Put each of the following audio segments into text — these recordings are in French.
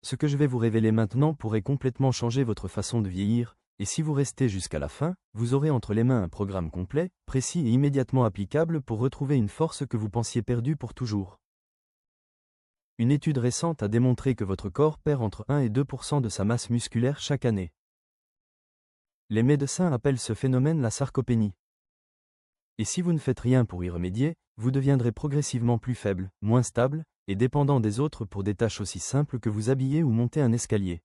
Ce que je vais vous révéler maintenant pourrait complètement changer votre façon de vieillir, et si vous restez jusqu'à la fin, vous aurez entre les mains un programme complet, précis et immédiatement applicable pour retrouver une force que vous pensiez perdue pour toujours. Une étude récente a démontré que votre corps perd entre 1 et 2% de sa masse musculaire chaque année. Les médecins appellent ce phénomène la sarcopénie. Et si vous ne faites rien pour y remédier, vous deviendrez progressivement plus faible, moins stable, et dépendant des autres pour des tâches aussi simples que vous habiller ou monter un escalier.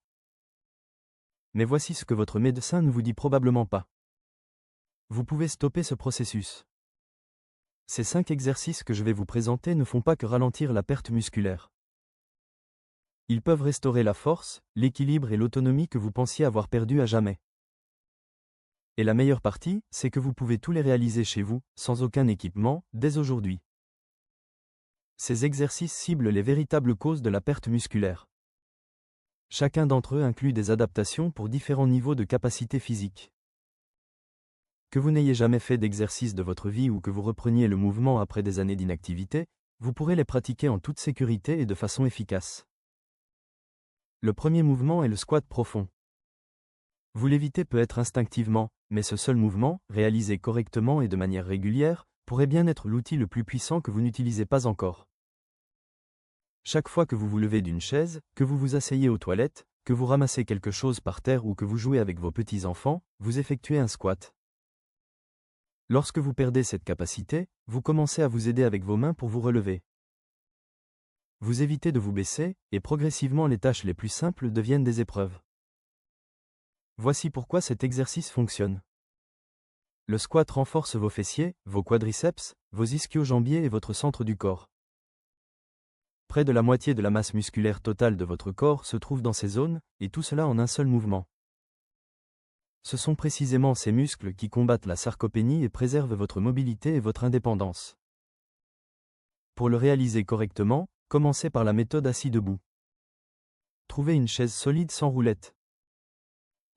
Mais voici ce que votre médecin ne vous dit probablement pas. Vous pouvez stopper ce processus. Ces 5 exercices que je vais vous présenter ne font pas que ralentir la perte musculaire. Ils peuvent restaurer la force, l'équilibre et l'autonomie que vous pensiez avoir perdu à jamais. Et la meilleure partie, c'est que vous pouvez tous les réaliser chez vous, sans aucun équipement, dès aujourd'hui. Ces exercices ciblent les véritables causes de la perte musculaire. Chacun d'entre eux inclut des adaptations pour différents niveaux de capacité physique. Que vous n'ayez jamais fait d'exercice de votre vie ou que vous repreniez le mouvement après des années d'inactivité, vous pourrez les pratiquer en toute sécurité et de façon efficace. Le premier mouvement est le squat profond. Vous l'évitez peut-être instinctivement, mais ce seul mouvement, réalisé correctement et de manière régulière, pourrait bien être l'outil le plus puissant que vous n'utilisez pas encore. Chaque fois que vous vous levez d'une chaise, que vous vous asseyez aux toilettes, que vous ramassez quelque chose par terre ou que vous jouez avec vos petits-enfants, vous effectuez un squat. Lorsque vous perdez cette capacité, vous commencez à vous aider avec vos mains pour vous relever. Vous évitez de vous baisser, et progressivement les tâches les plus simples deviennent des épreuves. Voici pourquoi cet exercice fonctionne. Le squat renforce vos fessiers, vos quadriceps, vos ischio-jambiers et votre centre du corps. Près de la moitié de la masse musculaire totale de votre corps se trouve dans ces zones, et tout cela en un seul mouvement. Ce sont précisément ces muscles qui combattent la sarcopénie et préservent votre mobilité et votre indépendance. Pour le réaliser correctement, commencez par la méthode assis debout. Trouvez une chaise solide sans roulette.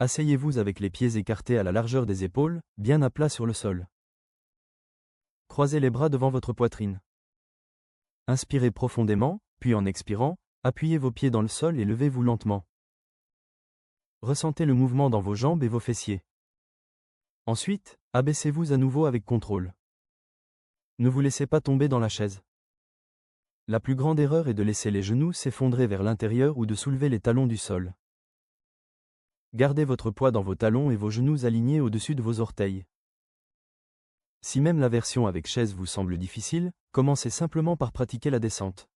Asseyez-vous avec les pieds écartés à la largeur des épaules, bien à plat sur le sol. Croisez les bras devant votre poitrine. Inspirez profondément, puis en expirant, appuyez vos pieds dans le sol et levez-vous lentement. Ressentez le mouvement dans vos jambes et vos fessiers. Ensuite, abaissez-vous à nouveau avec contrôle. Ne vous laissez pas tomber dans la chaise. La plus grande erreur est de laisser les genoux s'effondrer vers l'intérieur ou de soulever les talons du sol. Gardez votre poids dans vos talons et vos genoux alignés au-dessus de vos orteils. Si même la version avec chaise vous semble difficile, commencez simplement par pratiquer la descente.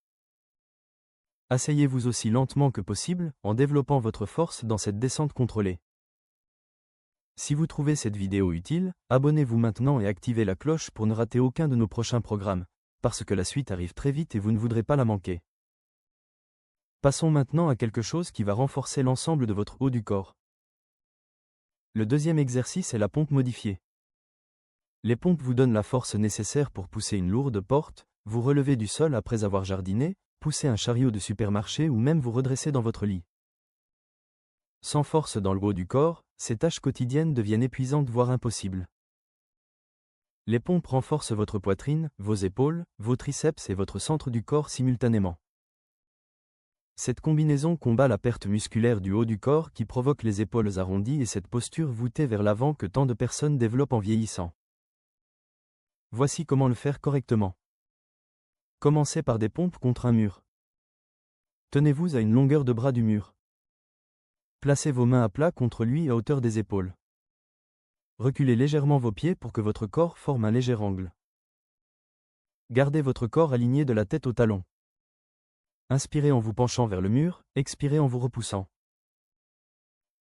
Asseyez-vous aussi lentement que possible, en développant votre force dans cette descente contrôlée. Si vous trouvez cette vidéo utile, abonnez-vous maintenant et activez la cloche pour ne rater aucun de nos prochains programmes, parce que la suite arrive très vite et vous ne voudrez pas la manquer. Passons maintenant à quelque chose qui va renforcer l'ensemble de votre haut du corps. Le deuxième exercice est la pompe modifiée. Les pompes vous donnent la force nécessaire pour pousser une lourde porte, vous relever du sol après avoir jardiné, pousser un chariot de supermarché ou même vous redresser dans votre lit. Sans force dans le haut du corps, ces tâches quotidiennes deviennent épuisantes voire impossibles. Les pompes renforcent votre poitrine, vos épaules, vos triceps et votre centre du corps simultanément. Cette combinaison combat la perte musculaire du haut du corps qui provoque les épaules arrondies et cette posture voûtée vers l'avant que tant de personnes développent en vieillissant. Voici comment le faire correctement. Commencez par des pompes contre un mur. Tenez-vous à une longueur de bras du mur. Placez vos mains à plat contre lui à hauteur des épaules. Reculez légèrement vos pieds pour que votre corps forme un léger angle. Gardez votre corps aligné de la tête aux talons. Inspirez en vous penchant vers le mur, expirez en vous repoussant.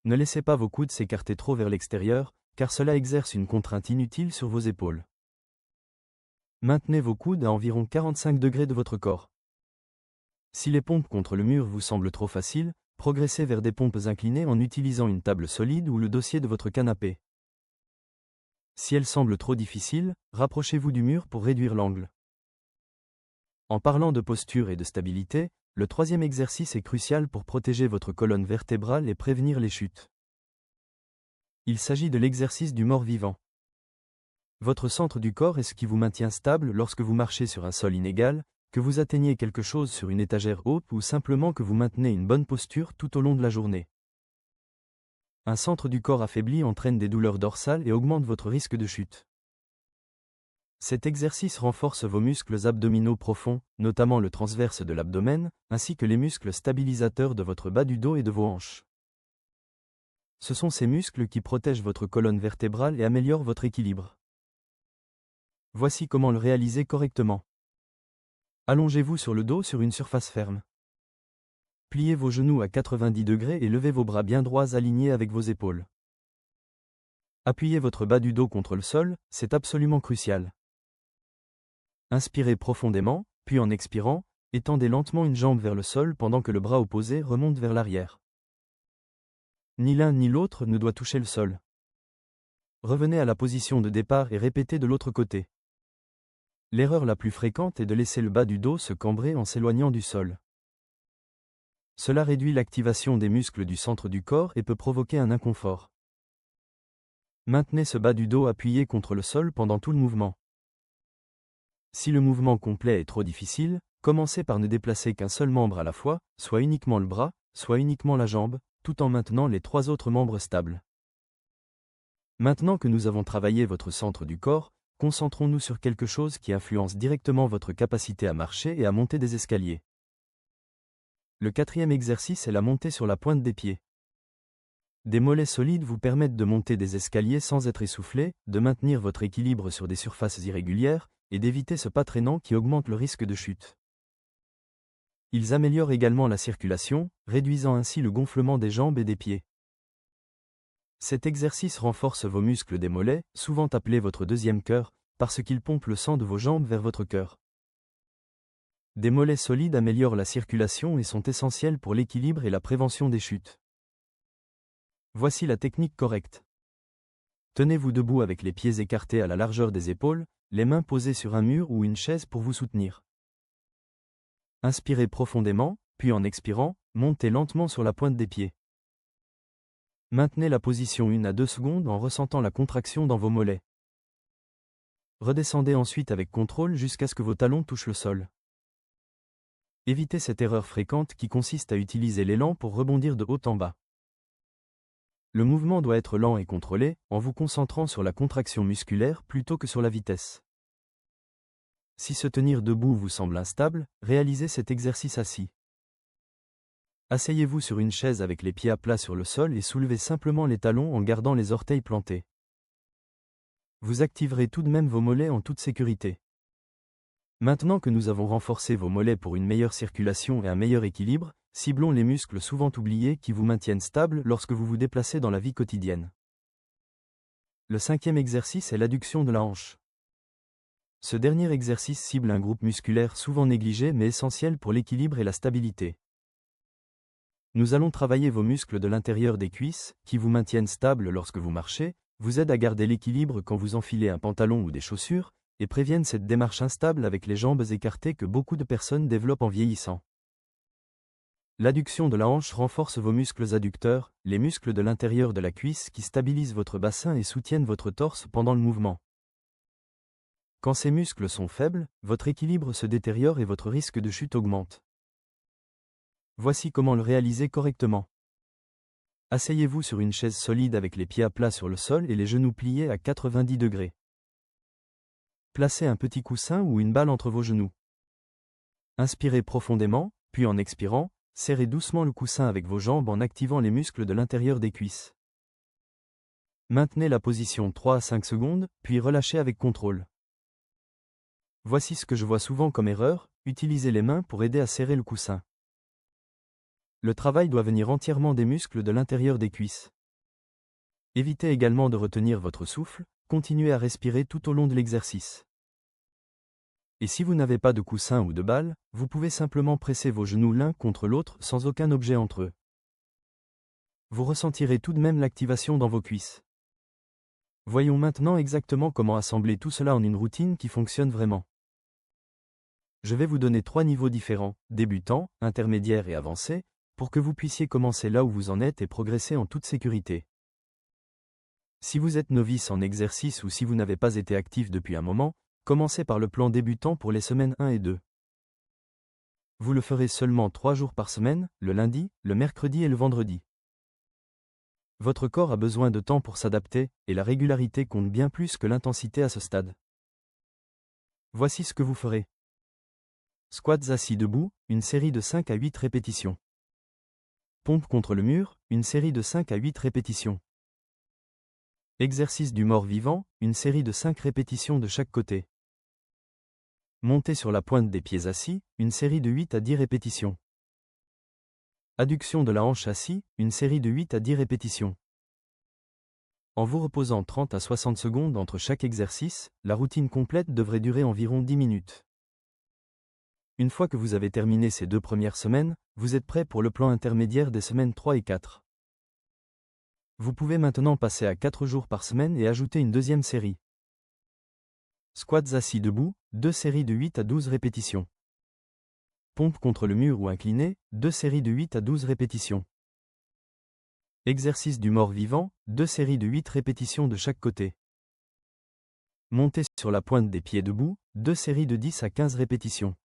Ne laissez pas vos coudes s'écarter trop vers l'extérieur, car cela exerce une contrainte inutile sur vos épaules. Maintenez vos coudes à environ 45 degrés de votre corps. Si les pompes contre le mur vous semblent trop faciles, progressez vers des pompes inclinées en utilisant une table solide ou le dossier de votre canapé. Si elles semblent trop difficiles, rapprochez-vous du mur pour réduire l'angle. En parlant de posture et de stabilité, le troisième exercice est crucial pour protéger votre colonne vertébrale et prévenir les chutes. Il s'agit de l'exercice du mort-vivant. Votre centre du corps est ce qui vous maintient stable lorsque vous marchez sur un sol inégal, que vous atteigniez quelque chose sur une étagère haute ou simplement que vous maintenez une bonne posture tout au long de la journée. Un centre du corps affaibli entraîne des douleurs dorsales et augmente votre risque de chute. Cet exercice renforce vos muscles abdominaux profonds, notamment le transverse de l'abdomen, ainsi que les muscles stabilisateurs de votre bas du dos et de vos hanches. Ce sont ces muscles qui protègent votre colonne vertébrale et améliorent votre équilibre. Voici comment le réaliser correctement. Allongez-vous sur le dos sur une surface ferme. Pliez vos genoux à 90 degrés et levez vos bras bien droits alignés avec vos épaules. Appuyez votre bas du dos contre le sol, c'est absolument crucial. Inspirez profondément, puis en expirant, étendez lentement une jambe vers le sol pendant que le bras opposé remonte vers l'arrière. Ni l'un ni l'autre ne doit toucher le sol. Revenez à la position de départ et répétez de l'autre côté. L'erreur la plus fréquente est de laisser le bas du dos se cambrer en s'éloignant du sol. Cela réduit l'activation des muscles du centre du corps et peut provoquer un inconfort. Maintenez ce bas du dos appuyé contre le sol pendant tout le mouvement. Si le mouvement complet est trop difficile, commencez par ne déplacer qu'un seul membre à la fois, soit uniquement le bras, soit uniquement la jambe, tout en maintenant les 3 autres membres stables. Maintenant que nous avons travaillé votre centre du corps, concentrons-nous sur quelque chose qui influence directement votre capacité à marcher et à monter des escaliers. Le 4e exercice est la montée sur la pointe des pieds. Des mollets solides vous permettent de monter des escaliers sans être essoufflé, de maintenir votre équilibre sur des surfaces irrégulières, et d'éviter ce pas traînant qui augmente le risque de chute. Ils améliorent également la circulation, réduisant ainsi le gonflement des jambes et des pieds. Cet exercice renforce vos muscles des mollets, souvent appelés votre deuxième cœur, parce qu'il pompe le sang de vos jambes vers votre cœur. Des mollets solides améliorent la circulation et sont essentiels pour l'équilibre et la prévention des chutes. Voici la technique correcte. Tenez-vous debout avec les pieds écartés à la largeur des épaules, les mains posées sur un mur ou une chaise pour vous soutenir. Inspirez profondément, puis en expirant, montez lentement sur la pointe des pieds. Maintenez la position 1 à 2 secondes en ressentant la contraction dans vos mollets. Redescendez ensuite avec contrôle jusqu'à ce que vos talons touchent le sol. Évitez cette erreur fréquente qui consiste à utiliser l'élan pour rebondir de haut en bas. Le mouvement doit être lent et contrôlé, en vous concentrant sur la contraction musculaire plutôt que sur la vitesse. Si se tenir debout vous semble instable, réalisez cet exercice assis. Asseyez-vous sur une chaise avec les pieds à plat sur le sol et soulevez simplement les talons en gardant les orteils plantés. Vous activerez tout de même vos mollets en toute sécurité. Maintenant que nous avons renforcé vos mollets pour une meilleure circulation et un meilleur équilibre, ciblons les muscles souvent oubliés qui vous maintiennent stable lorsque vous vous déplacez dans la vie quotidienne. Le 5e exercice est l'adduction de la hanche. Ce dernier exercice cible un groupe musculaire souvent négligé mais essentiel pour l'équilibre et la stabilité. Nous allons travailler vos muscles de l'intérieur des cuisses, qui vous maintiennent stable lorsque vous marchez, vous aident à garder l'équilibre quand vous enfilez un pantalon ou des chaussures, et préviennent cette démarche instable avec les jambes écartées que beaucoup de personnes développent en vieillissant. L'adduction de la hanche renforce vos muscles adducteurs, les muscles de l'intérieur de la cuisse qui stabilisent votre bassin et soutiennent votre torse pendant le mouvement. Quand ces muscles sont faibles, votre équilibre se détériore et votre risque de chute augmente. Voici comment le réaliser correctement. Asseyez-vous sur une chaise solide avec les pieds à plat sur le sol et les genoux pliés à 90 degrés. Placez un petit coussin ou une balle entre vos genoux. Inspirez profondément, puis en expirant, serrez doucement le coussin avec vos jambes en activant les muscles de l'intérieur des cuisses. Maintenez la position 3 à 5 secondes, puis relâchez avec contrôle. Voici ce que je vois souvent comme erreur, utilisez les mains pour aider à serrer le coussin. Le travail doit venir entièrement des muscles de l'intérieur des cuisses. Évitez également de retenir votre souffle, continuez à respirer tout au long de l'exercice. Et si vous n'avez pas de coussin ou de balle, vous pouvez simplement presser vos genoux l'un contre l'autre sans aucun objet entre eux. Vous ressentirez tout de même l'activation dans vos cuisses. Voyons maintenant exactement comment assembler tout cela en une routine qui fonctionne vraiment. Je vais vous donner 3 niveaux différents, débutant, intermédiaire et avancé, pour que vous puissiez commencer là où vous en êtes et progresser en toute sécurité. Si vous êtes novice en exercice ou si vous n'avez pas été actif depuis un moment, commencez par le plan débutant pour les semaines 1 et 2. Vous le ferez seulement 3 jours par semaine, le lundi, le mercredi et le vendredi. Votre corps a besoin de temps pour s'adapter, et la régularité compte bien plus que l'intensité à ce stade. Voici ce que vous ferez. Squats assis debout, une série de 5 à 8 répétitions. Pompe contre le mur, une série de 5 à 8 répétitions. Exercice du mort-vivant, une série de 5 répétitions de chaque côté. Montée sur la pointe des pieds assis, une série de 8 à 10 répétitions. Adduction de la hanche assis, une série de 8 à 10 répétitions. En vous reposant 30 à 60 secondes entre chaque exercice, la routine complète devrait durer environ 10 minutes. Une fois que vous avez terminé ces 2 premières semaines, vous êtes prêt pour le plan intermédiaire des semaines 3 et 4. Vous pouvez maintenant passer à 4 jours par semaine et ajouter une deuxième série. Squats assis debout, 2 séries de 8 à 12 répétitions. Pompe contre le mur ou incliné, 2 séries de 8 à 12 répétitions. Exercice du mort-vivant, 2 séries de 8 répétitions de chaque côté. Montée sur la pointe des pieds debout, 2 séries de 10 à 15 répétitions.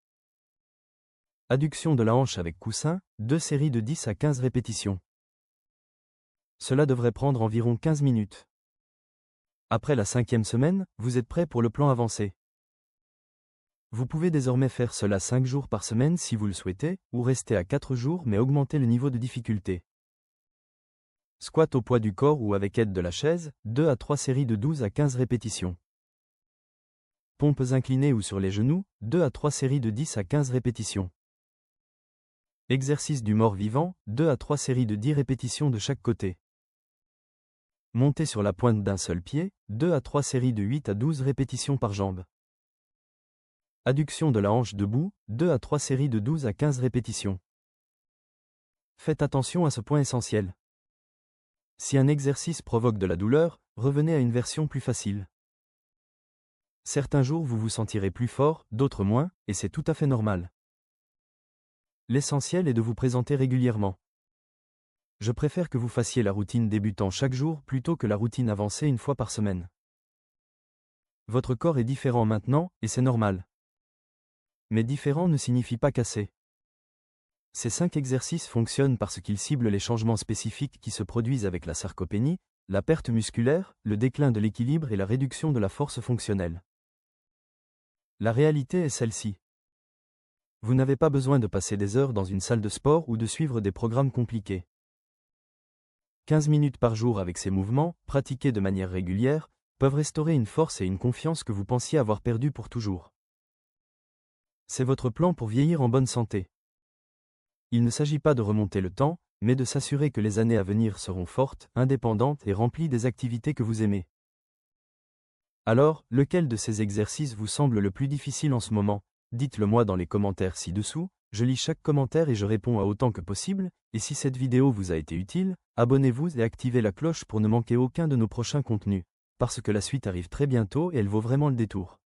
Adduction de la hanche avec coussin, 2 séries de 10 à 15 répétitions. Cela devrait prendre environ 15 minutes. Après la 5e semaine, vous êtes prêt pour le plan avancé. Vous pouvez désormais faire cela 5 jours par semaine si vous le souhaitez, ou rester à 4 jours mais augmenter le niveau de difficulté. Squat au poids du corps ou avec aide de la chaise, 2 à 3 séries de 12 à 15 répétitions. Pompes inclinées ou sur les genoux, 2 à 3 séries de 10 à 15 répétitions. Exercice du mort-vivant, 2 à 3 séries de 10 répétitions de chaque côté. Montée sur la pointe d'un seul pied, 2 à 3 séries de 8 à 12 répétitions par jambe. Adduction de la hanche debout, 2 à 3 séries de 12 à 15 répétitions. Faites attention à ce point essentiel. Si un exercice provoque de la douleur, revenez à une version plus facile. Certains jours vous vous sentirez plus fort, d'autres moins, et c'est tout à fait normal. L'essentiel est de vous présenter régulièrement. Je préfère que vous fassiez la routine débutant chaque jour plutôt que la routine avancée une fois par semaine. Votre corps est différent maintenant, et c'est normal. Mais différent ne signifie pas cassé. Ces 5 exercices fonctionnent parce qu'ils ciblent les changements spécifiques qui se produisent avec la sarcopénie, la perte musculaire, le déclin de l'équilibre et la réduction de la force fonctionnelle. La réalité est celle-ci. Vous n'avez pas besoin de passer des heures dans une salle de sport ou de suivre des programmes compliqués. 15 minutes par jour avec ces mouvements, pratiqués de manière régulière, peuvent restaurer une force et une confiance que vous pensiez avoir perdues pour toujours. C'est votre plan pour vieillir en bonne santé. Il ne s'agit pas de remonter le temps, mais de s'assurer que les années à venir seront fortes, indépendantes et remplies des activités que vous aimez. Alors, lequel de ces exercices vous semble le plus difficile en ce moment? Dites-le moi dans les commentaires ci-dessous, je lis chaque commentaire et je réponds à autant que possible, et si cette vidéo vous a été utile, abonnez-vous et activez la cloche pour ne manquer aucun de nos prochains contenus, parce que la suite arrive très bientôt et elle vaut vraiment le détour.